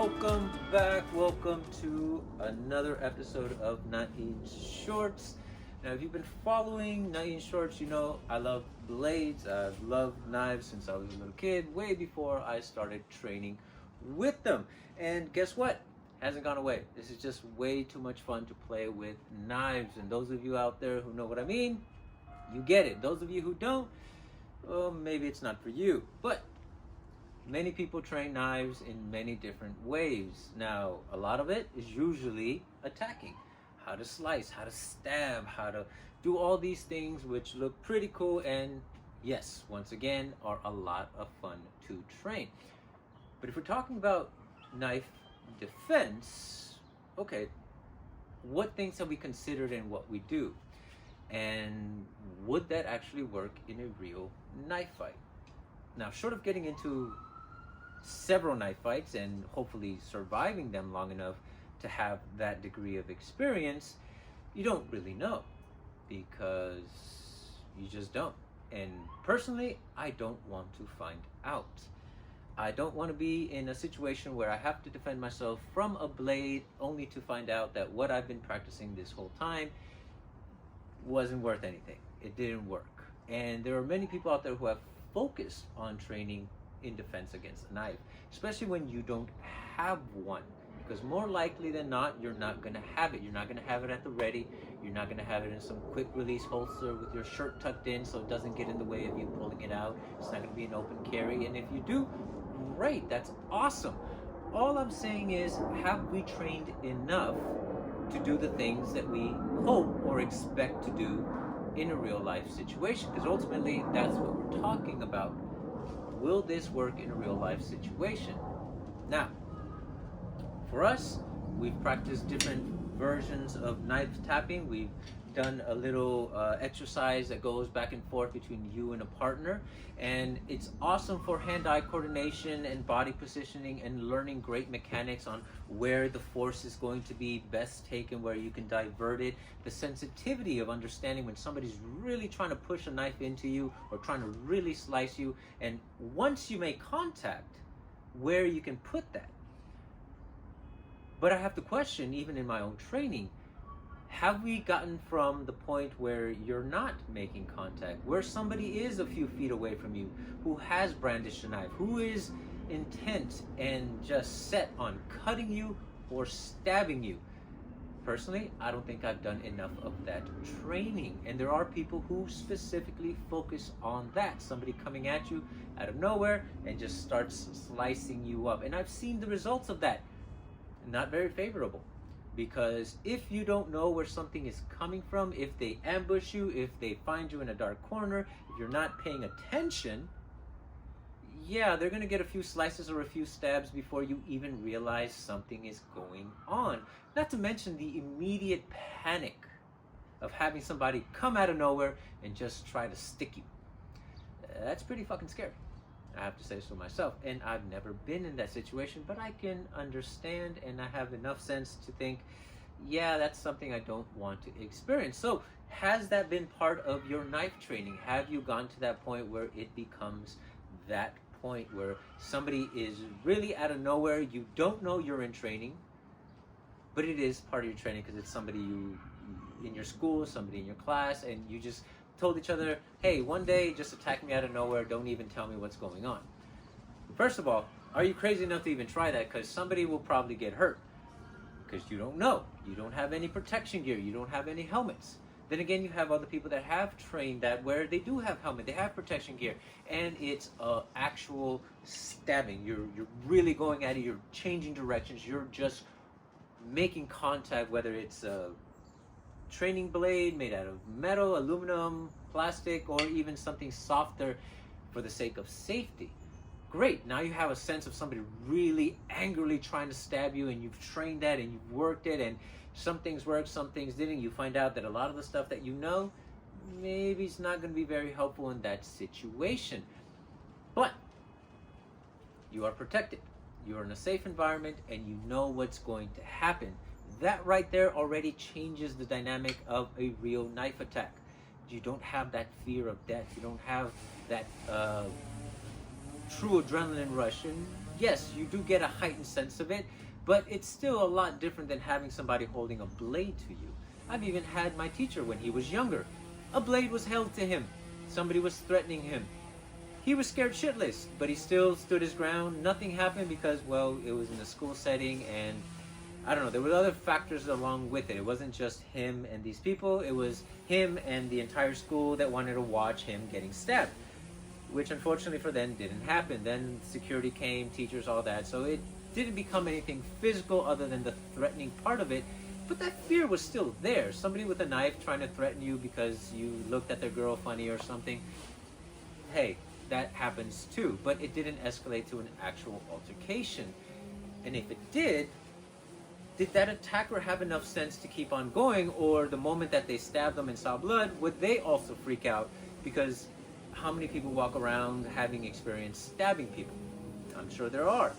Welcome back. Welcome to another episode of Nain Shorts. Now, if you've been following Nain Shorts, you know I love blades. I've loved knives since I was a little kid, way before I started training with them. And guess what? Hasn't gone away. This is just way too much fun to play with knives. And those of you out there who know what I mean, you get it. Those of you who don't, well, maybe it's not for you. But many people train knives in many different ways. Now, a lot of it is usually attacking. How to slice, how to stab, how to do all these things which look pretty cool and, yes, once again, are a lot of fun to train. But if we're talking about knife defense, okay, what things have we considered in what we do? And would that actually work in a real knife fight? Now, short of getting into several knife fights and hopefully surviving them long enough to have that degree of experience, you don't really know, because you just don't. And personally, I don't want to find out. I don't want to be in a situation where I have to defend myself from a blade only to find out that what I've been practicing this whole time wasn't worth anything. It didn't work. And there are many people out there who have focused on training in defense against a knife, especially when you don't have one, because more likely than not, you're not going to have it. You're not going to have it at the ready. You're not going to have it in some quick release holster with your shirt tucked in so it doesn't get in the way of you pulling it out. It's not going to be an open carry, and if you do, great, that's awesome. All I'm saying is, have we trained enough to do the things that we hope or expect to do in a real life situation? Because ultimately, that's what we're talking about. Will this work in a real life situation? Now, for us, we've practiced different versions of knife tapping. We've done a little exercise that goes back and forth between you and a partner, and it's awesome for hand-eye coordination and body positioning and learning great mechanics on where the force is going to be best taken, where you can divert it, the sensitivity of understanding when somebody's really trying to push a knife into you or trying to really slice you, and once you make contact, where you can put that. But I have to question, even in my own training, have we gotten from the point where you're not making contact, where somebody is a few feet away from you, who has brandished a knife, who is intent and just set on cutting you or stabbing you? Personally, I don't think I've done enough of that training. And there are people who specifically focus on that. Somebody coming at you out of nowhere and just starts slicing you up. And I've seen the results of that. Not very favorable. Because if you don't know where something is coming from, if they ambush you, if they find you in a dark corner, if you're not paying attention, yeah, they're going to get a few slices or a few stabs before you even realize something is going on. Not to mention the immediate panic of having somebody come out of nowhere and just try to stick you. That's pretty fucking scary. I have to say so myself, and I've never been in that situation, but I can understand, and I have enough sense to think, yeah, that's something I don't want to experience. So, has that been part of your knife training? Have you gone to that point where it becomes that point where somebody is really out of nowhere, you don't know you're in training, but it is part of your training because it's somebody you in your school, somebody in your class, and you just told each other, hey, one day just attack me out of nowhere, don't even tell me what's going on. First of all, are you crazy enough to even try that? Because somebody will probably get hurt, because you don't know. You don't have any protection gear, you don't have any helmets. Then again, you have other people that have trained that where they do have helmet, they have protection gear, and it's actual stabbing. You're really going at it, you're changing directions, you're just making contact, whether it's a training blade made out of metal, aluminum, plastic, or even something softer for the sake of safety. Great, now you have a sense of somebody really angrily trying to stab you, and you've trained that and you've worked it, and some things worked, some things didn't. You find out that a lot of the stuff that you know, maybe it's not going to be very helpful in that situation. But you are protected. You're in a safe environment, and you know what's going to happen. That right there already changes the dynamic of a real knife attack. You don't have that fear of death. You don't have that true adrenaline rush. And yes, you do get a heightened sense of it, but it's still a lot different than having somebody holding a blade to you. I've even had my teacher when he was younger. A blade was held to him. Somebody was threatening him. He was scared shitless, but he still stood his ground. Nothing happened because, well, it was in a school setting, and I don't know, there were other factors along with it. It wasn't just him and these people. It was him and the entire school that wanted to watch him getting stabbed, which unfortunately for them didn't happen. Then security came, teachers, all that. So it didn't become anything physical other than the threatening part of it. But that fear was still there. Somebody with a knife trying to threaten you because you looked at their girl funny or something. Hey, that happens too. But it didn't escalate to an actual altercation. And if it did that attacker have enough sense to keep on going? Or the moment that they stabbed them and saw blood, would they also freak out? Because how many people walk around having experienced stabbing people? I'm sure there are.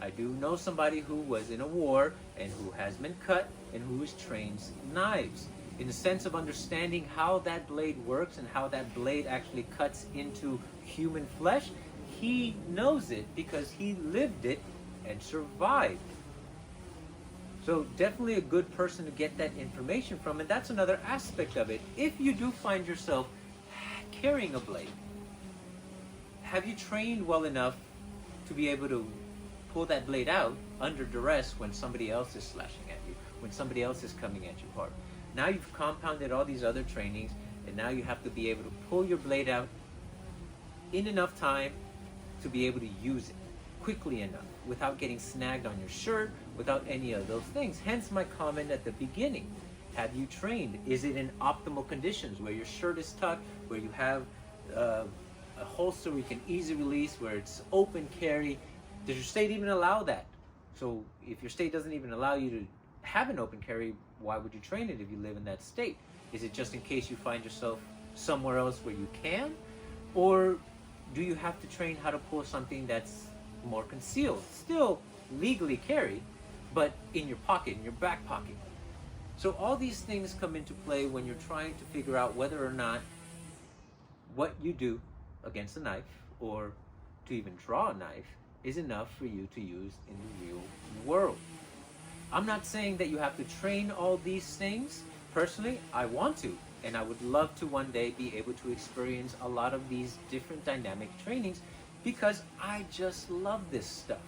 I do know somebody who was in a war and who has been cut and who trains knives. In the sense of understanding how that blade works and how that blade actually cuts into human flesh, he knows it because he lived it and survived. So definitely a good person to get that information from, and that's another aspect of it. If you do find yourself carrying a blade, have you trained well enough to be able to pull that blade out under duress when somebody else is slashing at you, when somebody else is coming at you hard? Now you've compounded all these other trainings, and now you have to be able to pull your blade out in enough time to be able to use it quickly enough without getting snagged on your shirt, without any of those things. Hence my comment at the beginning. Have you trained? Is it in optimal conditions where your shirt is tucked, where you have a holster where you can easily release, where it's open carry? Does your state even allow that? So if your state doesn't even allow you to have an open carry, why would you train it if you live in that state? Is it just in case you find yourself somewhere else where you can? Or do you have to train how to pull something that's more concealed, still legally carried, but in your pocket, in your back pocket? So all these things come into play when you're trying to figure out whether or not what you do against a knife or to even draw a knife is enough for you to use in the real world. I'm not saying that you have to train all these things. Personally, I want to, and I would love to one day be able to experience a lot of these different dynamic trainings because I just love this stuff.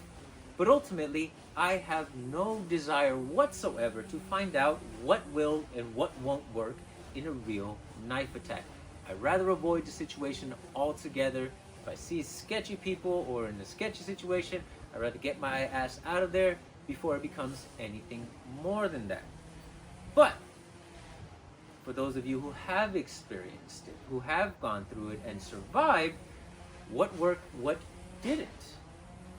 But ultimately, I have no desire whatsoever to find out what will and what won't work in a real knife attack. I'd rather avoid the situation altogether. If I see sketchy people or in a sketchy situation, I'd rather get my ass out of there before it becomes anything more than that. But for those of you who have experienced it, who have gone through it and survived, what worked, what didn't?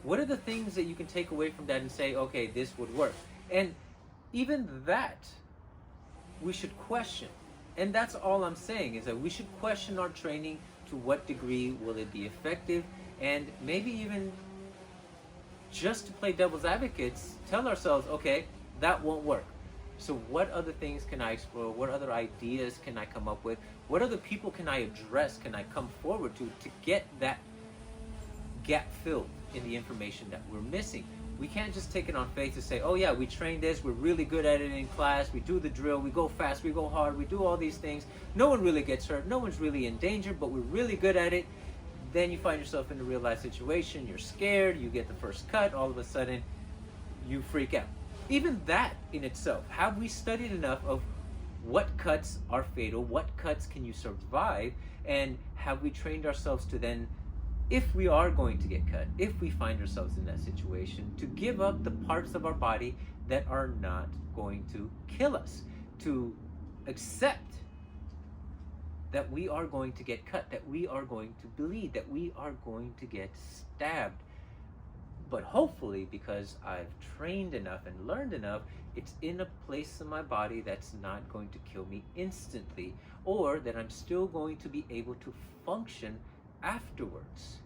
What are the things that you can take away from that and say, okay, this would work? And even that, we should question. And that's all I'm saying, is that we should question our training. To what degree will it be effective? And maybe even just to play devil's advocates, tell ourselves, okay, that won't work. So what other things can I explore? What other ideas can I come up with? What other people can I address, can I come forward to get that gap filled in the information that we're missing? We can't just take it on faith to say, oh yeah, we trained this, we're really good at it in class, we do the drill, we go fast, we go hard, we do all these things. No one really gets hurt, no one's really in danger, but we're really good at it. Then you find yourself in a real life situation, you're scared, you get the first cut, all of a sudden you freak out. Even that in itself, have we studied enough of what cuts are fatal, what cuts can you survive, and have we trained ourselves to then, if we are going to get cut, if we find ourselves in that situation, to give up the parts of our body that are not going to kill us, to accept that we are going to get cut, that we are going to bleed, that we are going to get stabbed. But hopefully, because I've trained enough and learned enough, it's in a place in my body that's not going to kill me instantly, or that I'm still going to be able to function afterwards.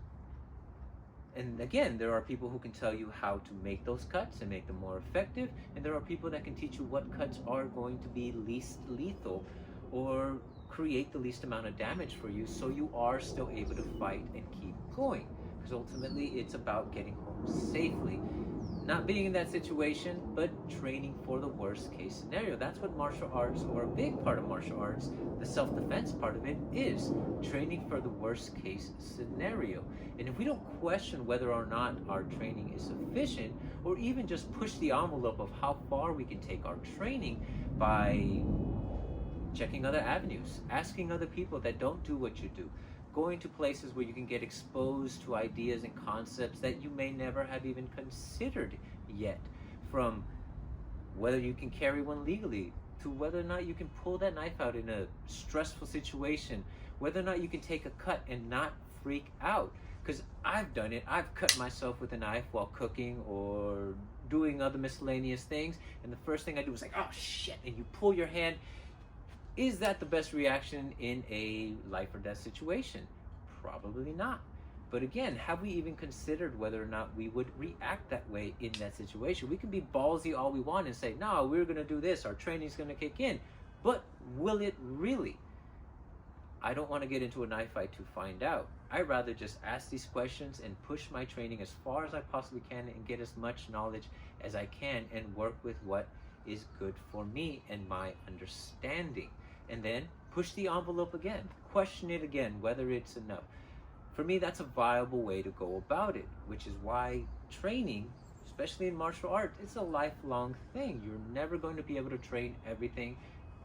And again, there are people who can tell you how to make those cuts and make them more effective, and there are people that can teach you what cuts are going to be least lethal or create the least amount of damage for you, so you are still able to fight and keep going. because ultimately it's about getting home safely. Not being in that situation, but training for the worst case scenario. That's what martial arts, or a big part of martial arts, the self-defense part of it, is training for the worst case scenario. And if we don't question whether or not our training is sufficient, or even just push the envelope of how far we can take our training by checking other avenues, asking other people that don't do what you do, going to places where you can get exposed to ideas and concepts that you may never have even considered yet, from whether you can carry one legally, to whether or not you can pull that knife out in a stressful situation, whether or not you can take a cut and not freak out. Because I've done it. I've cut myself with a knife while cooking or doing other miscellaneous things, and the first thing I do is like, oh shit, and you pull your hand. Is that the best reaction in a life or death situation? Probably not. But again, have we even considered whether or not we would react that way in that situation? We can be ballsy all we want and say, no, we're going to do this, our training's going to kick in. But will it really? I don't want to get into a knife fight to find out. I'd rather just ask these questions and push my training as far as I possibly can and get as much knowledge as I can and work with what is good for me and my understanding. And then push the envelope again, question it again, whether it's enough. For me, that's a viable way to go about it, which is why training, especially in martial arts, it's a lifelong thing. You're never going to be able to train everything,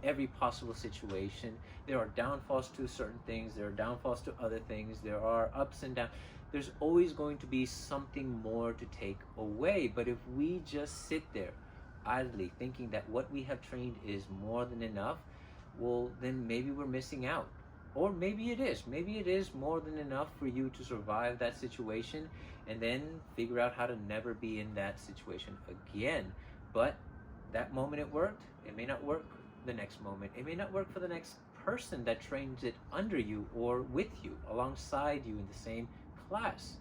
every possible situation. There are downfalls to certain things, there are downfalls to other things, there are ups and downs. There's always going to be something more to take away. But if we just sit there idly thinking that what we have trained is more than enough, well, then maybe we're missing out. Or maybe it is. Maybe it is more than enough for you to survive that situation and then figure out how to never be in that situation again. But that moment it worked, it may not work the next moment. It may not work for the next person that trains it under you or with you, alongside you in the same class.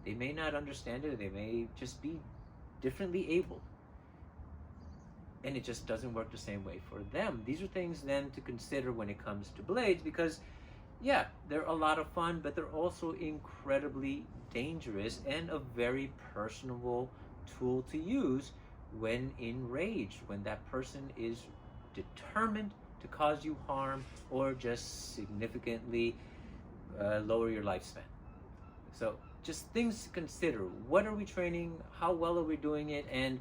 They may not understand it, or they may just be differently able. And it just doesn't work the same way for them. These are things then to consider when it comes to blades, because yeah, they're a lot of fun, but they're also incredibly dangerous and a very personable tool to use when enraged, when that person is determined to cause you harm or just significantly lower your lifespan. So just things to consider. What are we training? How well are we doing it? And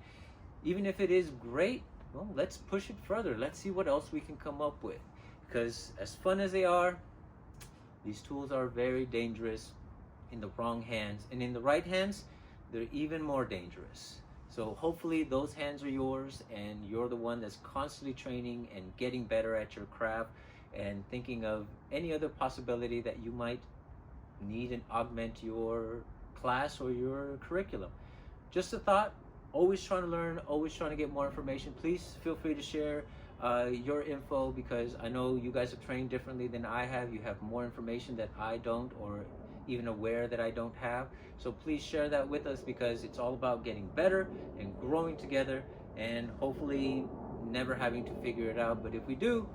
even if it is great, well, let's push it further. Let's see what else we can come up with. Because as fun as they are, these tools are very dangerous in the wrong hands. And in the right hands, they're even more dangerous. So hopefully those hands are yours, and you're the one that's constantly training and getting better at your craft and thinking of any other possibility that you might need and augment your class or your curriculum. Just a thought. Always trying to learn, always trying to get more information. Please feel free to share your info, because I know you guys have trained differently than I have. You have more information that I don't, or even aware that I don't have. So please share that with us, because it's all about getting better and growing together, and hopefully never having to figure it out. But if we do,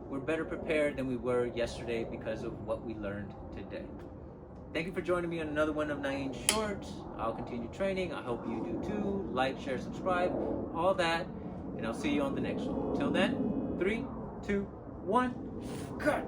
we're better prepared than we were yesterday because of what we learned today. Thank you for joining me on another one of Nain Shorts. I'll continue training. I hope you do too. Like, share, subscribe, all that. And I'll see you on the next one. Till then, 3, 2, 1, cut!